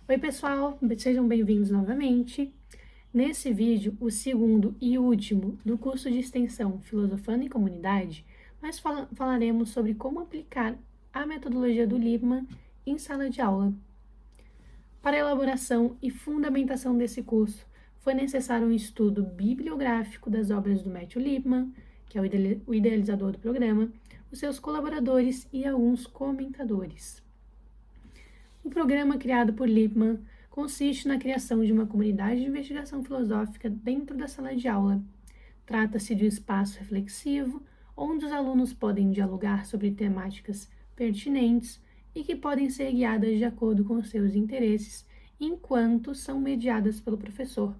Oi pessoal, sejam bem-vindos novamente. Nesse vídeo, o segundo e último do curso de extensão Filosofando em Comunidade, nós falaremos sobre como aplicar a metodologia do Lippmann em sala de aula. Para a elaboração e fundamentação desse curso, foi necessário um estudo bibliográfico das obras do Matthew Lippmann, que é o idealizador do programa, os seus colaboradores e alguns comentadores. O programa criado por Lippmann consiste na criação de uma comunidade de investigação filosófica dentro da sala de aula. Trata-se de um espaço reflexivo, onde os alunos podem dialogar sobre temáticas pertinentes e que podem ser guiadas de acordo com seus interesses, enquanto são mediadas pelo professor.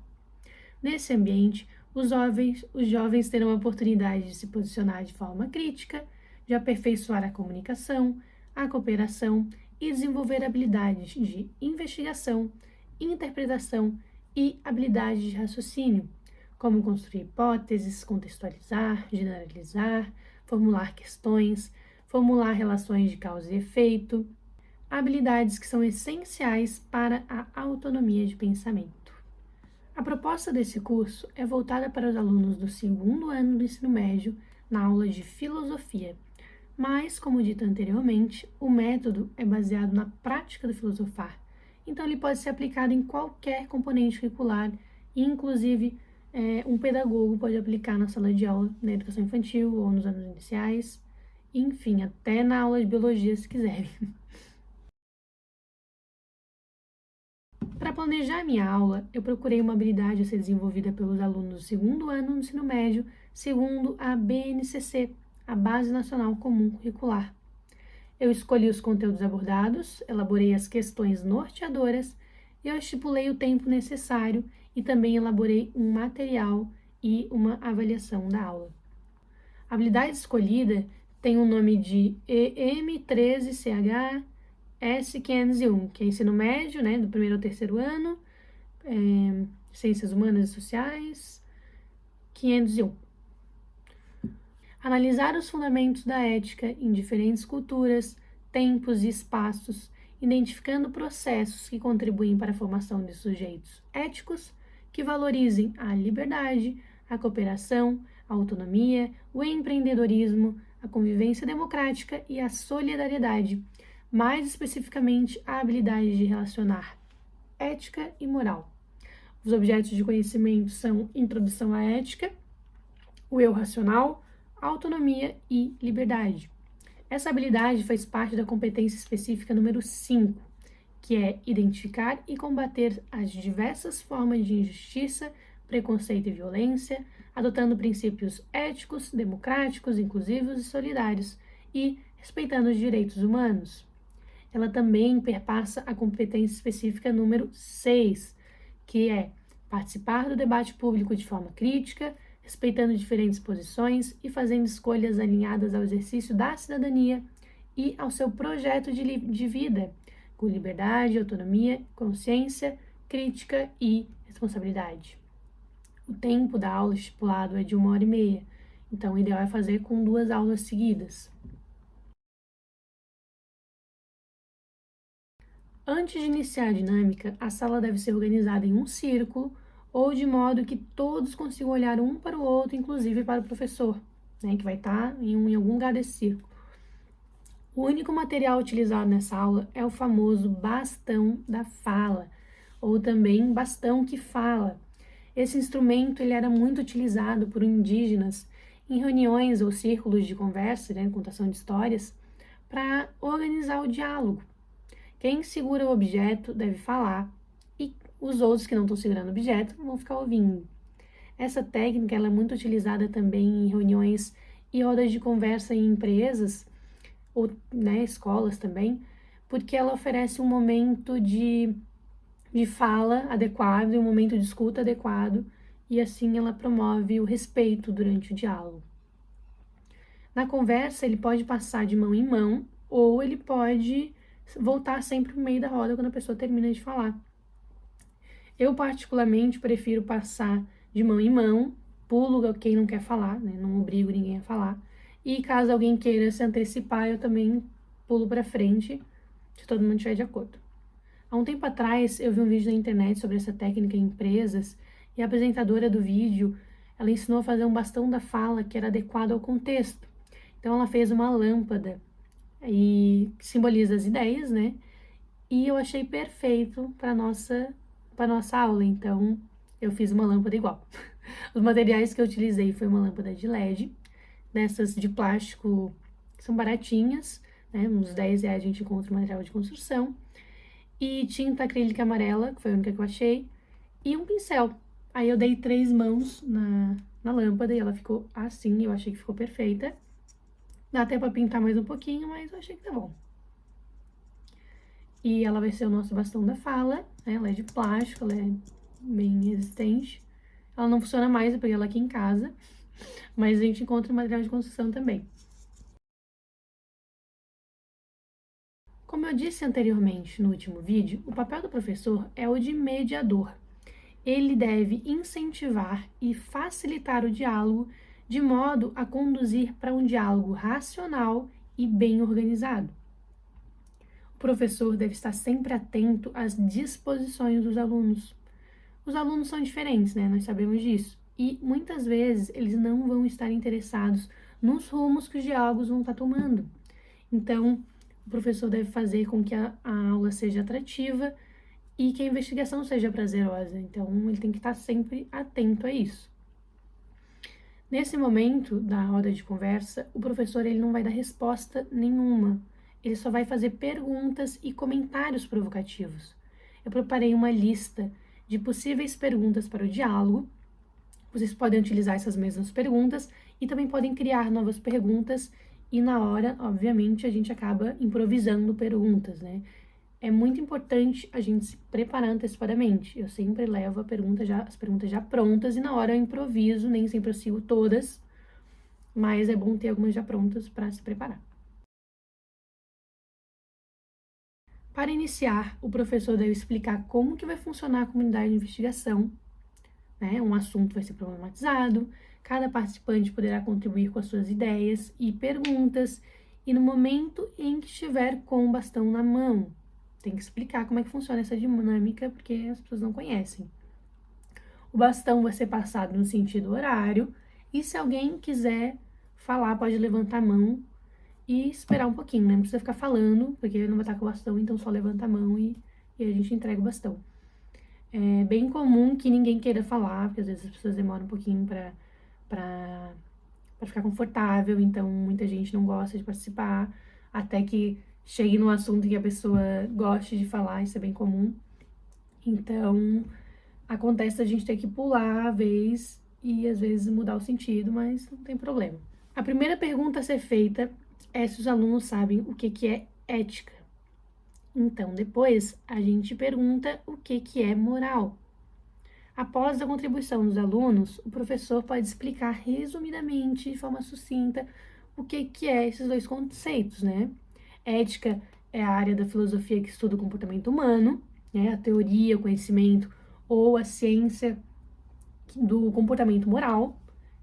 Nesse ambiente, os jovens terão a oportunidade de se posicionar de forma crítica, de aperfeiçoar a comunicação, a cooperação e desenvolver habilidades de investigação, interpretação e habilidades de raciocínio, como construir hipóteses, contextualizar, generalizar, formular questões, formular relações de causa e efeito, habilidades que são essenciais para a autonomia de pensamento. A proposta desse curso é voltada para os alunos do segundo ano do ensino médio na aula de filosofia, mas, como dito anteriormente, o método é baseado na prática do filosofar, então ele pode ser aplicado em qualquer componente curricular, inclusive um pedagogo pode aplicar na sala de aula, na educação infantil ou nos anos iniciais, enfim, até na aula de biologia se quiserem. Para planejar minha aula, eu procurei uma habilidade a ser desenvolvida pelos alunos do segundo ano do ensino médio, segundo a BNCC, a Base Nacional Comum Curricular. Eu escolhi os conteúdos abordados, elaborei as questões norteadoras e eu estipulei o tempo necessário e também elaborei um material e uma avaliação da aula. A habilidade escolhida tem o nome de EM13CH S501, que é ensino médio, né, do primeiro ao terceiro ano, ciências humanas e sociais, 501. Analisar os fundamentos da ética em diferentes culturas, tempos e espaços, identificando processos que contribuem para a formação de sujeitos éticos que valorizem a liberdade, a cooperação, a autonomia, o empreendedorismo, a convivência democrática e a solidariedade, mais especificamente a habilidade de relacionar ética e moral. Os objetos de conhecimento são introdução à ética, o eu racional, autonomia e liberdade. Essa habilidade faz parte da competência específica número 5, que é identificar e combater as diversas formas de injustiça, preconceito e violência, adotando princípios éticos, democráticos, inclusivos e solidários e respeitando os direitos humanos. Ela também perpassa a competência específica número 6, que é participar do debate público de forma crítica, respeitando diferentes posições e fazendo escolhas alinhadas ao exercício da cidadania e ao seu projeto de vida, com liberdade, autonomia, consciência, crítica e responsabilidade. O tempo da aula estipulado é de 1h30, então o ideal é fazer com 2 aulas seguidas. Antes de iniciar a dinâmica, a sala deve ser organizada em um círculo ou de modo que todos consigam olhar um para o outro, inclusive para o professor, né, que vai estar em algum lugar desse círculo. O único material utilizado nessa aula é o famoso bastão da fala, ou também bastão que fala. Esse instrumento ele era muito utilizado por indígenas em reuniões ou círculos de conversa, né, contação de histórias, para organizar o diálogo. Quem segura o objeto deve falar e os outros que não estão segurando o objeto vão ficar ouvindo. Essa técnica ela é muito utilizada também em reuniões e rodas de conversa em empresas ou escolas também, porque ela oferece um momento de fala adequado e um momento de escuta adequado e assim ela promove o respeito durante o diálogo. Na conversa, ele pode passar de mão em mão ou ele pode voltar sempre para o meio da roda quando a pessoa termina de falar. Eu, particularmente, prefiro passar de mão em mão, pulo quem não quer falar, né? Não obrigo ninguém a falar. E caso alguém queira se antecipar, eu também pulo para frente, se todo mundo estiver de acordo. Há um tempo atrás, eu vi um vídeo na internet sobre essa técnica em empresas e a apresentadora do vídeo, ela ensinou a fazer um bastão da fala que era adequado ao contexto. Então, ela fez uma lâmpada e que simboliza as ideias, né? E eu achei perfeito para nossa aula, então eu fiz uma lâmpada igual. Os materiais que eu utilizei foi uma lâmpada de LED, dessas de plástico que são baratinhas, né? Uns R$ 10 a gente encontra material de construção. E tinta acrílica amarela, que foi a única que eu achei, e um pincel. Aí eu dei 3 mãos na lâmpada e ela ficou assim, eu achei que ficou perfeita. Dá até pra pintar mais um pouquinho, mas eu achei que tá bom. E ela vai ser o nosso bastão da fala, né? Ela é de plástico, ela é bem resistente. Ela não funciona mais, eu peguei ela aqui em casa, mas a gente encontra material de construção também. Como eu disse anteriormente no último vídeo, o papel do professor é o de mediador. Ele deve incentivar e facilitar o diálogo de modo a conduzir para um diálogo racional e bem organizado. O professor deve estar sempre atento às disposições dos alunos. Os alunos são diferentes, né? Nós sabemos disso. E muitas vezes eles não vão estar interessados nos rumos que os diálogos vão estar tomando. Então, o professor deve fazer com que a aula seja atrativa e que a investigação seja prazerosa. Então, ele tem que estar sempre atento a isso. Nesse momento da roda de conversa, o professor ele não vai dar resposta nenhuma. Ele só vai fazer perguntas e comentários provocativos. Eu preparei uma lista de possíveis perguntas para o diálogo. Vocês podem utilizar essas mesmas perguntas e também podem criar novas perguntas e na hora, obviamente, a gente acaba improvisando perguntas, né? É muito importante a gente se preparar antecipadamente. Eu sempre levo as perguntas já prontas e na hora eu improviso, nem sempre eu sigo todas, mas é bom ter algumas já prontas para se preparar. Para iniciar, o professor deve explicar como que vai funcionar a comunidade de investigação, né? Um assunto vai ser problematizado, cada participante poderá contribuir com as suas ideias e perguntas, e no momento em que estiver com o bastão na mão, tem que explicar como é que funciona essa dinâmica, porque as pessoas não conhecem. O bastão vai ser passado no sentido horário, e se alguém quiser falar, pode levantar a mão e esperar um pouquinho, né? Não precisa ficar falando, porque não vai estar com o bastão, então só levanta a mão e a gente entrega o bastão. É bem comum que ninguém queira falar, porque às vezes as pessoas demoram um pouquinho para ficar confortável, então muita gente não gosta de participar, até que chegue num assunto que a pessoa goste de falar, isso é bem comum. Então, acontece a gente ter que pular a vez e às vezes mudar o sentido, mas não tem problema. A primeira pergunta a ser feita é se os alunos sabem o que é ética. Então, depois a gente pergunta o que é moral. Após a contribuição dos alunos, o professor pode explicar resumidamente, de forma sucinta, o que é esses dois conceitos, né? Ética é a área da filosofia que estuda o comportamento humano, né? A teoria, o conhecimento ou a ciência do comportamento moral.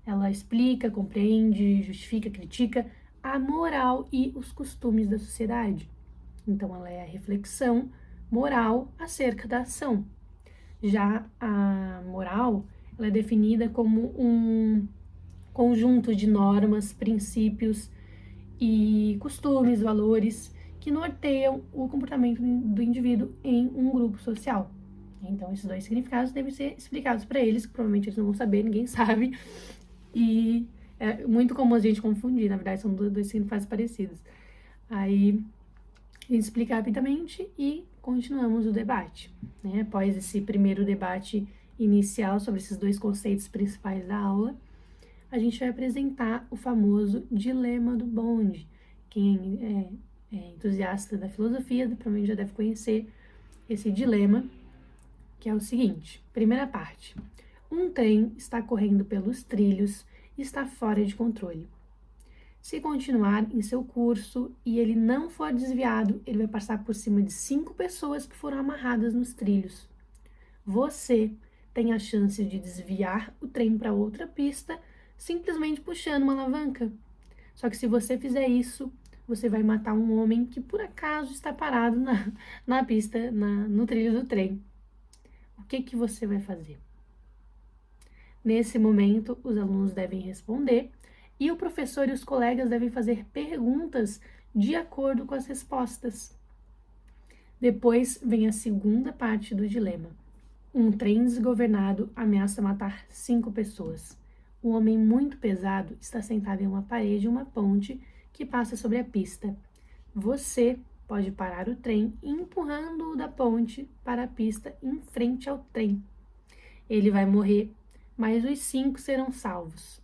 Ela explica, compreende, justifica, critica a moral e os costumes da sociedade. Então, ela é a reflexão moral acerca da ação. Já a moral, ela é definida como um conjunto de normas, princípios e costumes, valores que norteiam o comportamento do indivíduo em um grupo social. Então, esses dois significados devem ser explicados para eles, que provavelmente eles não vão saber, ninguém sabe. E é muito comum a gente confundir, na verdade, são dois significados parecidos. Aí, a gente explica rapidamente e continuamos o debate, né? Após esse primeiro debate inicial sobre esses dois conceitos principais da aula, a gente vai apresentar o famoso dilema do bonde. Quem é entusiasta da filosofia provavelmente já deve conhecer esse dilema, que é o seguinte: primeira parte. Um trem está correndo pelos trilhos e está fora de controle. Se continuar em seu curso e ele não for desviado, ele vai passar por cima de 5 pessoas que foram amarradas nos trilhos. Você tem a chance de desviar o trem para outra pista simplesmente puxando uma alavanca. Só que se você fizer isso, você vai matar um homem que por acaso está parado na pista, no trilho do trem. O que você vai fazer? Nesse momento, os alunos devem responder e o professor e os colegas devem fazer perguntas de acordo com as respostas. Depois vem a segunda parte do dilema. Um trem desgovernado ameaça matar 5 pessoas. Um homem muito pesado está sentado em uma parede de uma ponte que passa sobre a pista. Você pode parar o trem empurrando-o da ponte para a pista em frente ao trem. Ele vai morrer, mas os 5 serão salvos.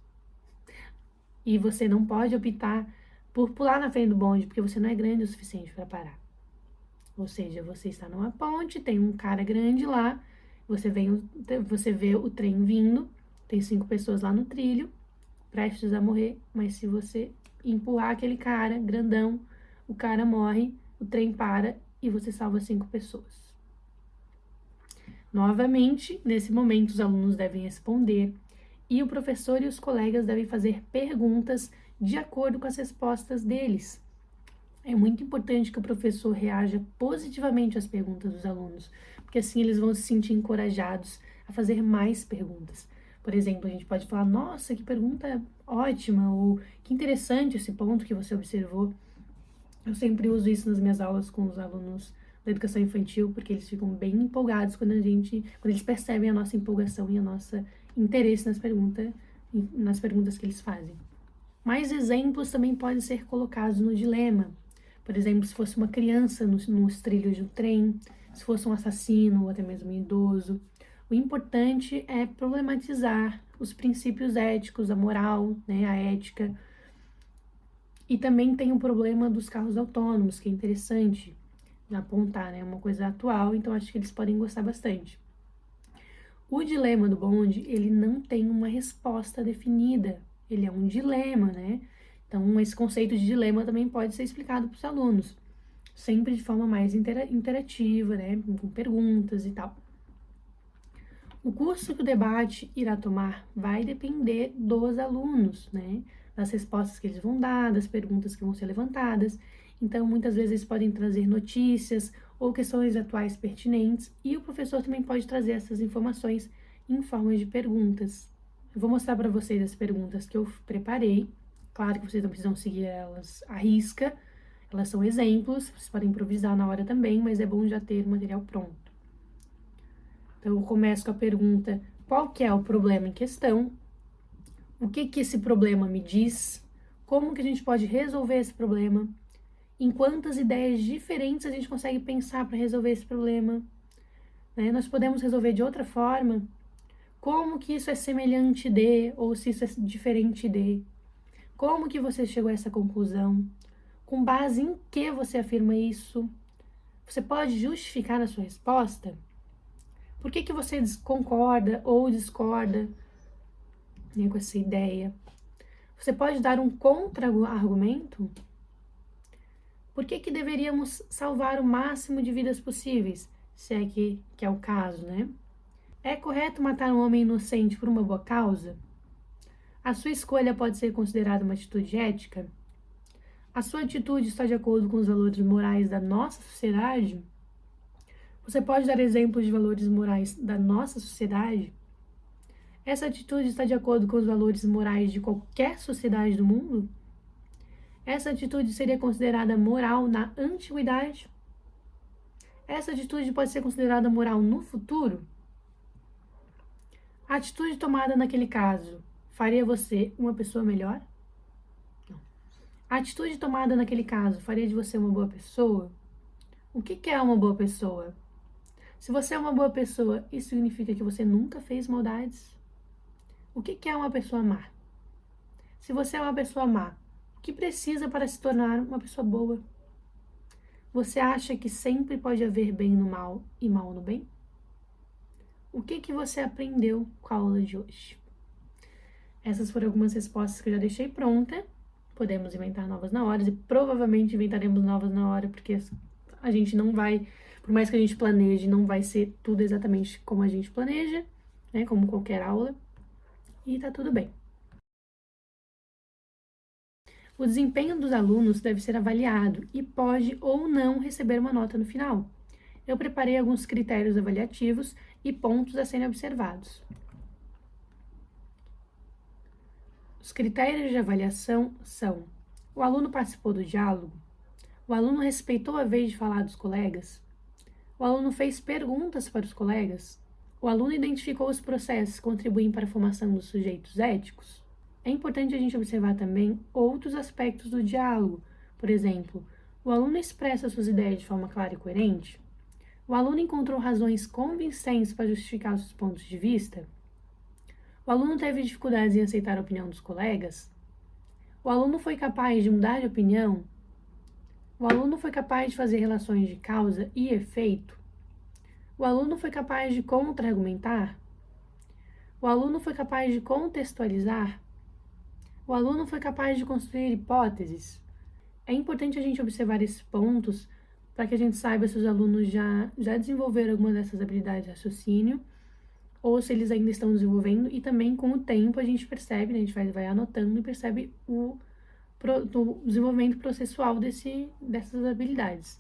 E você não pode optar por pular na frente do bonde, porque você não é grande o suficiente para parar. Ou seja, você está numa ponte, tem um cara grande lá, você vê o trem vindo, tem 5 pessoas lá no trilho, prestes a morrer, mas se você empurrar aquele cara grandão, o cara morre, o trem para e você salva 5 pessoas. Novamente, nesse momento, os alunos devem responder e o professor e os colegas devem fazer perguntas de acordo com as respostas deles. É muito importante que o professor reaja positivamente às perguntas dos alunos, porque assim eles vão se sentir encorajados a fazer mais perguntas. Por exemplo, a gente pode falar, nossa, que pergunta ótima, ou que interessante esse ponto que você observou. Eu sempre uso isso nas minhas aulas com os alunos da educação infantil, porque eles ficam bem empolgados quando eles percebem a nossa empolgação e a nossa interesse nas perguntas que eles fazem. Mais exemplos também podem ser colocados no dilema. Por exemplo, se fosse uma criança nos trilhos de um trem, se fosse um assassino ou até mesmo um idoso. O importante é problematizar os princípios éticos, a moral, né, a ética. E também tem o problema dos carros autônomos, que é interessante apontar, né, uma coisa atual, então acho que eles podem gostar bastante. O dilema do bonde, ele não tem uma resposta definida, ele é um dilema, né? Então, esse conceito de dilema também pode ser explicado para os alunos, sempre de forma mais interativa, né? Com perguntas e tal. O curso que o debate irá tomar vai depender dos alunos, né? Das respostas que eles vão dar, das perguntas que vão ser levantadas. Então, muitas vezes eles podem trazer notícias ou questões atuais pertinentes e o professor também pode trazer essas informações em forma de perguntas. Eu vou mostrar para vocês as perguntas que eu preparei. Claro que vocês não precisam seguir elas à risca, elas são exemplos, vocês podem improvisar na hora também, mas é bom já ter o material pronto. Então, eu começo com a pergunta, qual que é o problema em questão? O que esse problema me diz? Como que a gente pode resolver esse problema? Em quantas ideias diferentes a gente consegue pensar para resolver esse problema? Né? Nós podemos resolver de outra forma? Como que isso é semelhante de, ou se isso é diferente de? Como que você chegou a essa conclusão? Com base em que você afirma isso? Você pode justificar na sua resposta? Por que você concorda ou discorda, né, com essa ideia? Você pode dar um contra-argumento? Por que deveríamos salvar o máximo de vidas possíveis, se é que é o caso, né? É correto matar um homem inocente por uma boa causa? A sua escolha pode ser considerada uma atitude ética? A sua atitude está de acordo com os valores morais da nossa sociedade? Você pode dar exemplos de valores morais da nossa sociedade? Essa atitude está de acordo com os valores morais de qualquer sociedade do mundo? Essa atitude seria considerada moral na antiguidade? Essa atitude pode ser considerada moral no futuro? A atitude tomada naquele caso faria você uma pessoa melhor? Não. A atitude tomada naquele caso faria de você uma boa pessoa? O que é uma boa pessoa? Se você é uma boa pessoa, isso significa que você nunca fez maldades? O que é uma pessoa má? Se você é uma pessoa má, o que precisa para se tornar uma pessoa boa? Você acha que sempre pode haver bem no mal e mal no bem? O que você aprendeu com a aula de hoje? Essas foram algumas respostas que eu já deixei pronta. Podemos inventar novas na hora e provavelmente inventaremos novas na hora, porque a gente não vai, por mais que a gente planeje, não vai ser tudo exatamente como a gente planeja, né? Como qualquer aula. E tá tudo bem. O desempenho dos alunos deve ser avaliado e pode ou não receber uma nota no final. Eu preparei alguns critérios avaliativos e pontos a serem observados. Os critérios de avaliação são: o aluno participou do diálogo, o aluno respeitou a vez de falar dos colegas, o aluno fez perguntas para os colegas, o aluno identificou os processos que contribuem para a formação dos sujeitos éticos. É importante a gente observar também outros aspectos do diálogo. Por exemplo, o aluno expressa suas ideias de forma clara e coerente? O aluno encontrou razões convincentes para justificar os seus pontos de vista? O aluno teve dificuldades em aceitar a opinião dos colegas? O aluno foi capaz de mudar de opinião? O aluno foi capaz de fazer relações de causa e efeito? O aluno foi capaz de contra-argumentar? O aluno foi capaz de contextualizar? O aluno foi capaz de construir hipóteses? É importante a gente observar esses pontos para que a gente saiba se os alunos já desenvolveram alguma dessas habilidades de raciocínio ou se eles ainda estão desenvolvendo, e também com o tempo a gente percebe, né, a gente vai anotando e percebe o desenvolvimento processual dessas habilidades.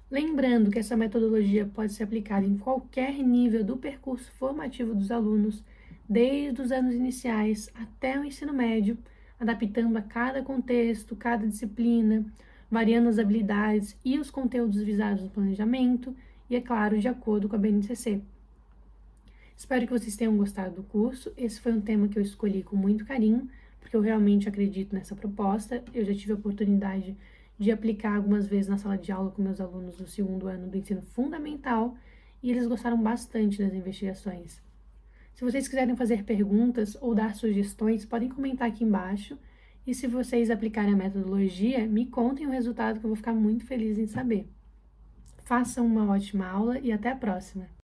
Lembrando que essa metodologia pode ser aplicada em qualquer nível do percurso formativo dos alunos, desde os anos iniciais até o ensino médio, adaptando a cada contexto, cada disciplina, variando as habilidades e os conteúdos visados no planejamento e, é claro, de acordo com a BNCC. Espero que vocês tenham gostado do curso. Esse foi um tema que eu escolhi com muito carinho, porque eu realmente acredito nessa proposta. Eu já tive a oportunidade de aplicar algumas vezes na sala de aula com meus alunos do segundo ano do ensino fundamental e eles gostaram bastante das investigações. Se vocês quiserem fazer perguntas ou dar sugestões, podem comentar aqui embaixo. E se vocês aplicarem a metodologia, me contem o resultado que eu vou ficar muito feliz em saber. Façam uma ótima aula e até a próxima!